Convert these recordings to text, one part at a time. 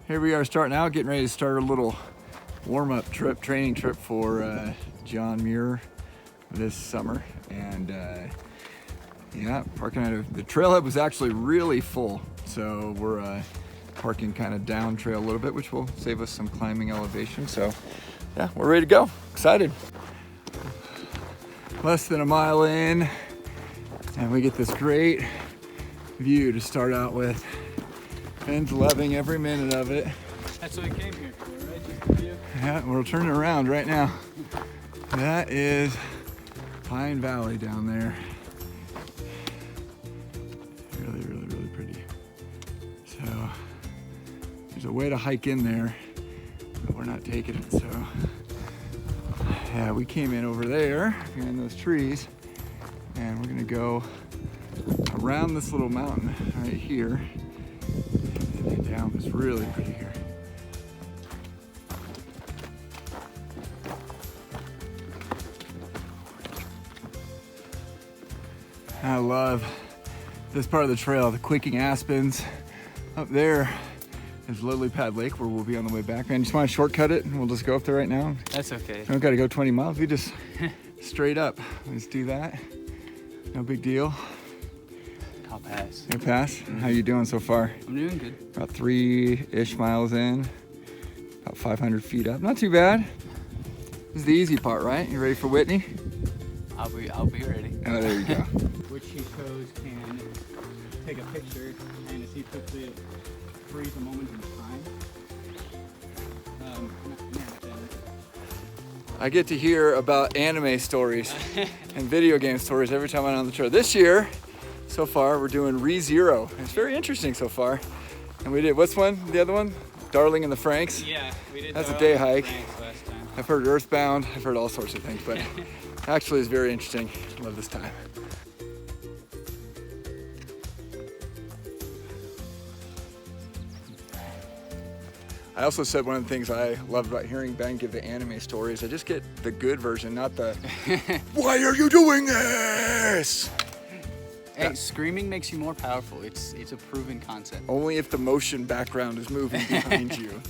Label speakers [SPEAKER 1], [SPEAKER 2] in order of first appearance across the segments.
[SPEAKER 1] Here we are starting out, getting ready to start a little warm-up trip, training trip for John Muir this summer. And yeah, parking at the trailhead was actually really full. So we're parking kind of down trail a little bit, which will save us some climbing elevation. So yeah, we're ready to go. Excited. Less than a mile in, and we get this great view to start out with. Ben's loving every minute of it.
[SPEAKER 2] That's what we came here for, right? Just the view?
[SPEAKER 1] Yeah, we're turning around right now. That is Pine Valley down there. Really, really, really pretty. So there's a way to hike in there, but we're not taking it. So yeah, we came in over there behind those trees, and we're gonna go around this little mountain right here and then down. It's really pretty here. I love this part of the trail, the quaking aspens. Up there is Lillypad Lake, where we'll be on the way back. Man, just want to shortcut it and we'll just go up there right now?
[SPEAKER 2] That's okay.
[SPEAKER 1] We don't got to go 20 miles. We just straight up. Let's do that. No big deal.
[SPEAKER 2] I'll pass.
[SPEAKER 1] You pass? How you doing so far?
[SPEAKER 2] I'm doing good.
[SPEAKER 1] About 3-ish miles in. About 500 feet up. Not too bad. This is the easy part, right? You ready for Whitney?
[SPEAKER 2] I'll be ready.
[SPEAKER 1] Oh, there you go.
[SPEAKER 2] Which he shows can take a picture and as he puts it, freeze a moment in time.
[SPEAKER 1] I get to hear about anime stories and video game stories every time I'm on the trail. This year, so far, we're doing ReZero. It's very interesting so far. And we did, what's the other one? Darling in the Franks?
[SPEAKER 2] Yeah, we did.
[SPEAKER 1] That's a day hike.
[SPEAKER 2] Last time.
[SPEAKER 1] I've heard Earthbound, I've heard all sorts of things, but actually it's very interesting. I love this time. I also said one of the things I loved about hearing Ben give the anime stories, I just get the good version, not the, why are you doing this?
[SPEAKER 2] Hey, screaming makes you more powerful. It's a proven concept.
[SPEAKER 1] Only if the motion background is moving behind you.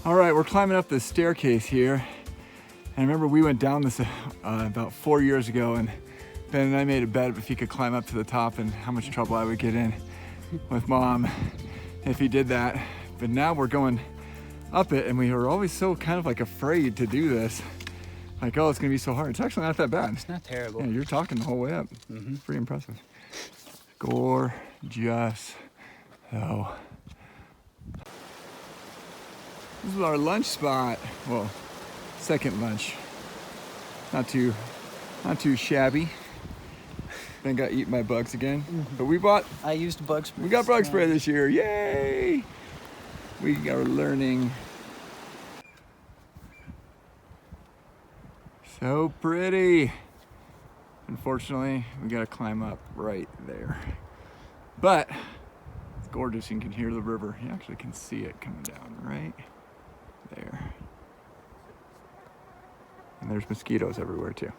[SPEAKER 1] All right, we're climbing up this staircase here. And I remember we went down this about 4 years ago, and Ben and I made a bet if he could climb up to the top and how much trouble I would get in with Mom if he did that. But now we're going up it, and we were always so kind of like afraid to do this. Like, oh, it's gonna be so hard. It's actually not that bad.
[SPEAKER 2] It's not terrible.
[SPEAKER 1] Yeah, you're talking the whole way up.
[SPEAKER 2] Mm-hmm.
[SPEAKER 1] Pretty impressive. Gorgeous. So, this is our lunch spot. Well, second lunch. Not too shabby. Ben got eaten by bugs again. But
[SPEAKER 2] I used bug spray.
[SPEAKER 1] we got bug spray this year. Yay! We are learning. So pretty. Unfortunately, we gotta climb up right there. But it's gorgeous. You can hear the river. You actually can see it coming down right there. And there's mosquitoes everywhere too.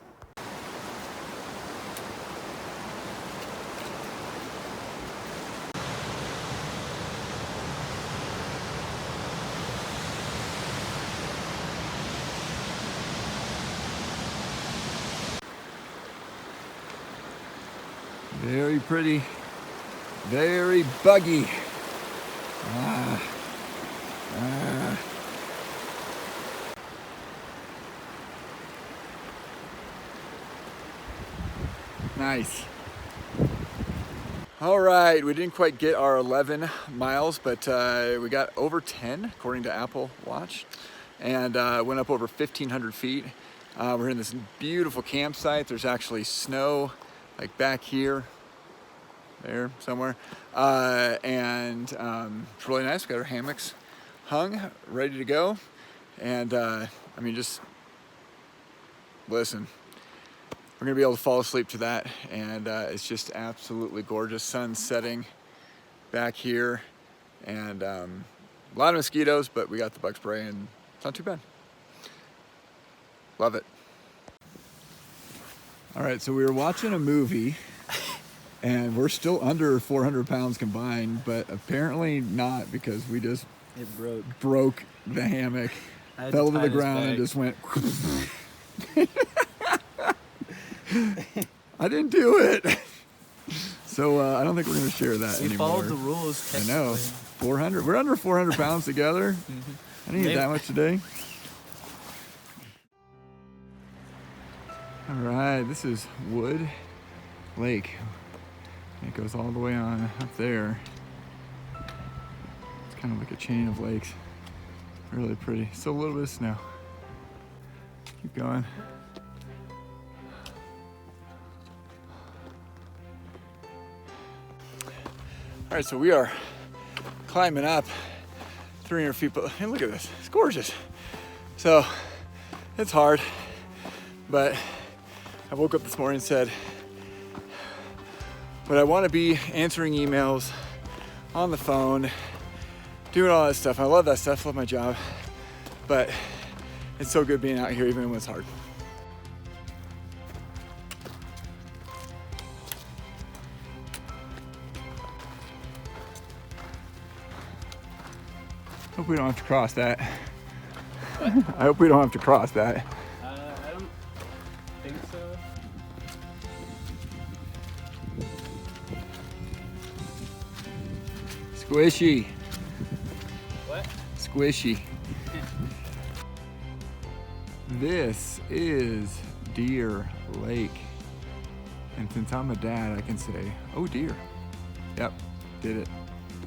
[SPEAKER 1] Very pretty, very buggy. Nice. All right, we didn't quite get our 11 miles, but we got over 10 according to Apple Watch, and went up over 1,500 feet. We're in this beautiful campsite. There's actually snow like back here, there somewhere, and it's really nice. We got our hammocks hung, ready to go, and I mean, just listen. We're gonna be able to fall asleep to that, and it's just absolutely gorgeous. Sun setting back here, and a lot of mosquitoes, but we got the bug spray, and it's not too bad. Love it. All right, so we were watching a movie, and we're still under 400 pounds combined, but apparently not, because we just
[SPEAKER 2] It
[SPEAKER 1] broke the hammock,
[SPEAKER 2] I
[SPEAKER 1] fell to
[SPEAKER 2] tie
[SPEAKER 1] the
[SPEAKER 2] this
[SPEAKER 1] ground, and
[SPEAKER 2] bag.
[SPEAKER 1] just went. I didn't do it. So I don't think we're going to share that
[SPEAKER 2] We
[SPEAKER 1] anymore.
[SPEAKER 2] followed the rules.
[SPEAKER 1] I know.
[SPEAKER 2] Technically.
[SPEAKER 1] 400. We're under 400 pounds together. I didn't eat that much today. All right, this is Wood Lake. It goes all the way on up there. It's kind of like a chain of lakes. Really pretty. Still a little bit of snow. Keep going. All right, so we are climbing up 300 feet, but hey, look at this, it's gorgeous. So it's hard, but I woke up this morning and said, but I want to be answering emails on the phone, doing all that stuff. I love that stuff, love my job, but it's so good being out here even when it's hard. Hope we don't have to cross that. I hope we don't have to cross that.
[SPEAKER 2] I don't think so.
[SPEAKER 1] Squishy.
[SPEAKER 2] What?
[SPEAKER 1] Squishy. This is Deer Lake. And since I'm a dad, I can say, oh dear. Yep, did it.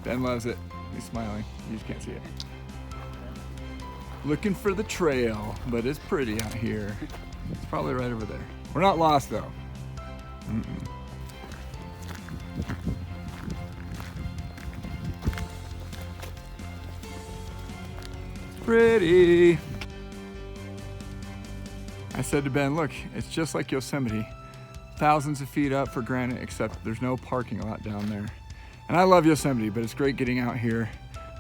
[SPEAKER 1] Ben loves it. He's smiling. You just can't see it. Looking for the trail, but it's pretty out here. It's probably right over there. We're not lost though. Mm-mm. Pretty. I said to Ben, look, it's just like Yosemite. Thousands of feet up for granite, except there's no parking lot down there. And I love Yosemite, but it's great getting out here.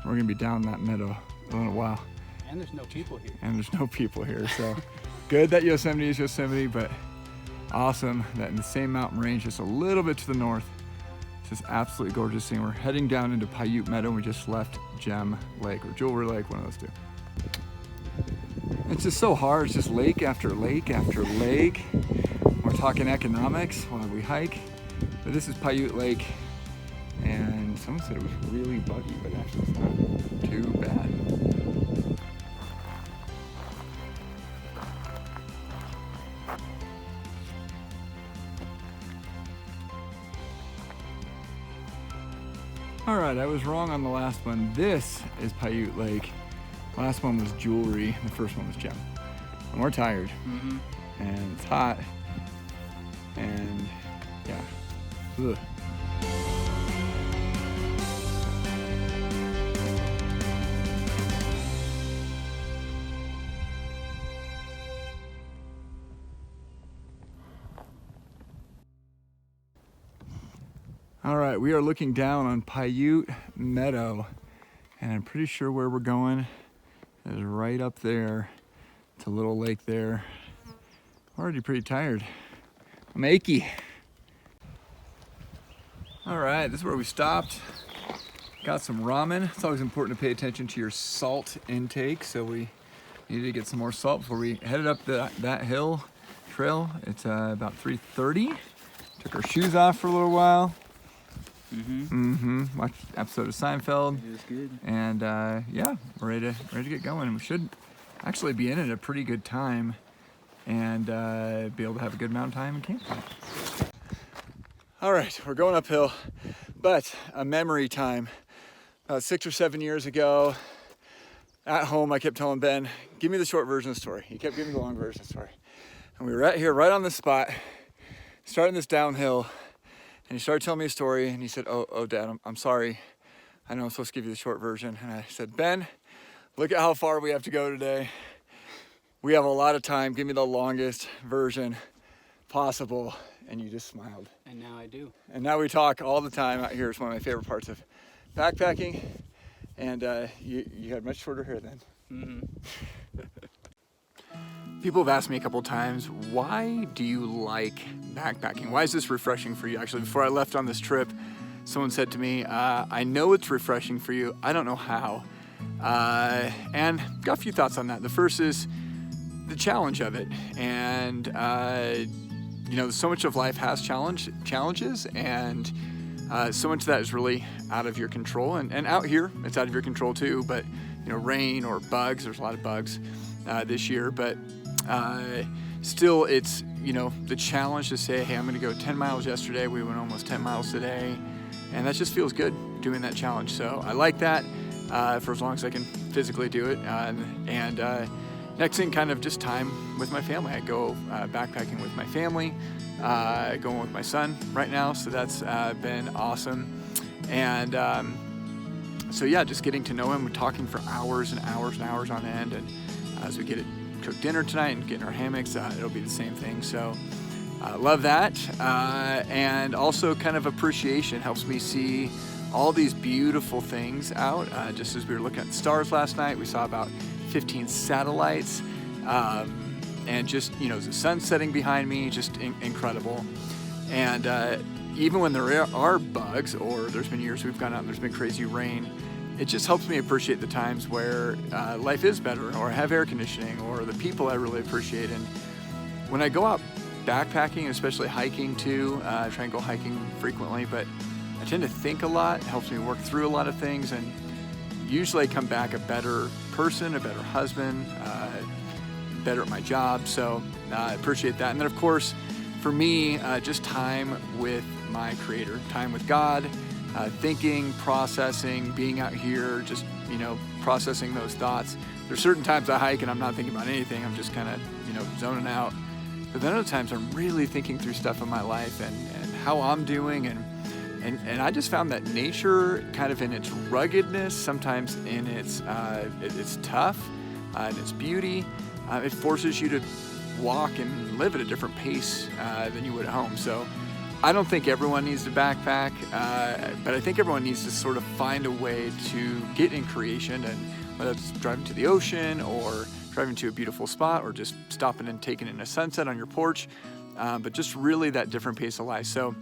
[SPEAKER 1] We're gonna be down that meadow in a little while.
[SPEAKER 2] And there's no people here.
[SPEAKER 1] And there's no people here, so good that Yosemite is Yosemite, but awesome that in the same mountain range, just a little bit to the north, this is absolutely gorgeous scene. We're heading down into Piute Meadow, and we just left Gem Lake, or Jewelry Lake, one of those two. It's just so hard, it's just lake after lake after lake. We're talking economics while we hike, but this is Piute Lake, and someone said it was really buggy, but actually it's not too bad. All right, I was wrong on the last one. This is Piute Lake. Last one was Jewelry, the first one was Gem. And we're tired, and it's hot, and yeah. Ugh. All right, we are looking down on Piute Meadow, and I'm pretty sure where we're going is right up there. It's a little lake there. I'm already pretty tired. I'm achy. All right, this is where we stopped. Got some ramen. It's always important to pay attention to your salt intake, so we needed to get some more salt before we headed up that hill trail. It's about 3:30. Took our shoes off for a little while. Watched an episode of Seinfeld.
[SPEAKER 2] It was good.
[SPEAKER 1] And yeah, we're ready to get going. We should actually be in at a pretty good time and be able to have a good amount of time in camp. All right, we're going uphill, but a memory time. About 6 or 7 years ago, at home, I kept telling Ben, give me the short version of the story. He kept giving me the long version of the story. And we were right here, right on this spot, starting this downhill. And he started telling me a story, and he said, oh, Dad, I'm sorry. I know I'm supposed to give you the short version. And I said, Ben, look at how far we have to go today. We have a lot of time. Give me the longest version possible. And you just smiled.
[SPEAKER 2] And now I do.
[SPEAKER 1] And now we talk all the time out here. It's one of my favorite parts of backpacking. And you had much shorter hair then. People have asked me a couple times, why do you like backpacking? Why is this refreshing for you? Actually, before I left on this trip, someone said to me, I know it's refreshing for you. I don't know how. And got a few thoughts on that. The first is the challenge of it. And, you know, so much of life has challenges, and so much of that is really out of your control. And out here, it's out of your control too, but, you know, rain or bugs, there's a lot of bugs this year, but still it's, you know, the challenge to say, hey, I'm gonna go 10 miles yesterday, we went almost 10 miles today, and that just feels good doing that challenge. So I like that for as long as I can physically do it. And next thing, kind of just time with my family. I go backpacking with my family, going with my son right now, so that's been awesome. And so yeah, just getting to know him, we're talking for hours and hours and hours on end, and as we cook dinner tonight and get in our hammocks, it'll be the same thing. So love that. And also kind of appreciation helps me see all these beautiful things out. Just as we were looking at the stars last night, we saw about 15 satellites, and just, you know, the sun setting behind me, just incredible. And even when there are bugs, or there's been years we've gone out and there's been crazy rain, it just helps me appreciate the times where life is better, or I have air conditioning, or the people I really appreciate. And when I go out backpacking, especially hiking too, I try and go hiking frequently, but I tend to think a lot. It helps me work through a lot of things, and usually I come back a better person, a better husband, better at my job. So I appreciate that. And then of course, for me, just time with my Creator, time with God, thinking, processing, being out here, just, you know, processing those thoughts. There's certain times I hike and I'm not thinking about anything. I'm just kind of, you know, zoning out. But then other times I'm really thinking through stuff in my life and how I'm doing. And I just found that nature, kind of in its ruggedness, sometimes in its tough and its beauty, it forces you to walk and live at a different pace than you would at home. So I don't think everyone needs to backpack, but I think everyone needs to sort of find a way to get in creation, and whether it's driving to the ocean or driving to a beautiful spot or just stopping and taking in a sunset on your porch, but just really that different pace of life. So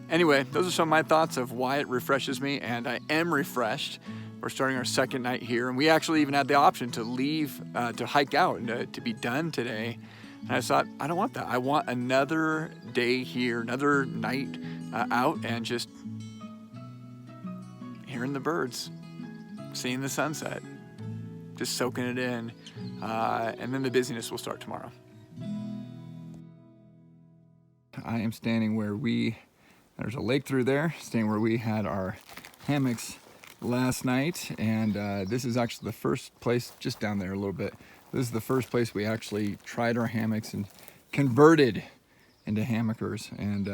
[SPEAKER 1] anyway, those are some of my thoughts of why it refreshes me, and I am refreshed. We're starting our second night here, and we actually even had the option to leave, to hike out and to be done today. And I thought, I don't want that. I want another day here, another night out, and just hearing the birds, seeing the sunset, just soaking it in. And then the busyness will start tomorrow. I am standing where there's a lake through there, standing where we had our hammocks last night. And this is actually the first place, just down there a little bit, this is the first place we actually tried our hammocks and converted into hammockers. And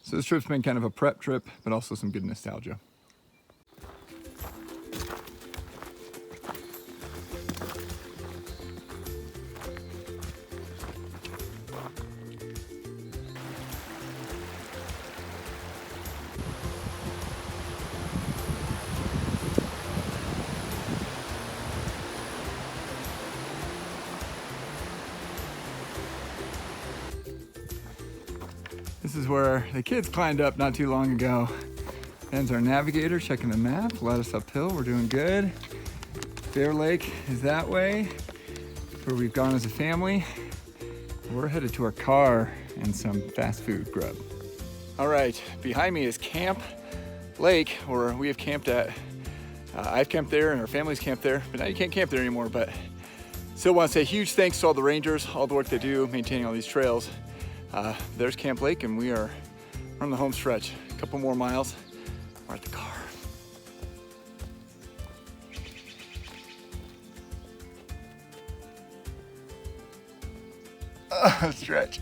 [SPEAKER 1] so this trip's been kind of a prep trip, but also some good nostalgia. This is where the kids climbed up not too long ago. Ben's our navigator, checking the map, led us uphill, we're doing good. Bear Lake is that way, where we've gone as a family. We're headed to our car and some fast food grub. All right, behind me is Camp Lake, where we have camped at. I've camped there and our family's camped there, but now you can't camp there anymore. But still want to say huge thanks to all the rangers, all the work they do maintaining all these trails. There's Camp Lake, and we are on the home stretch. A couple more miles, we're at the car. Stretch.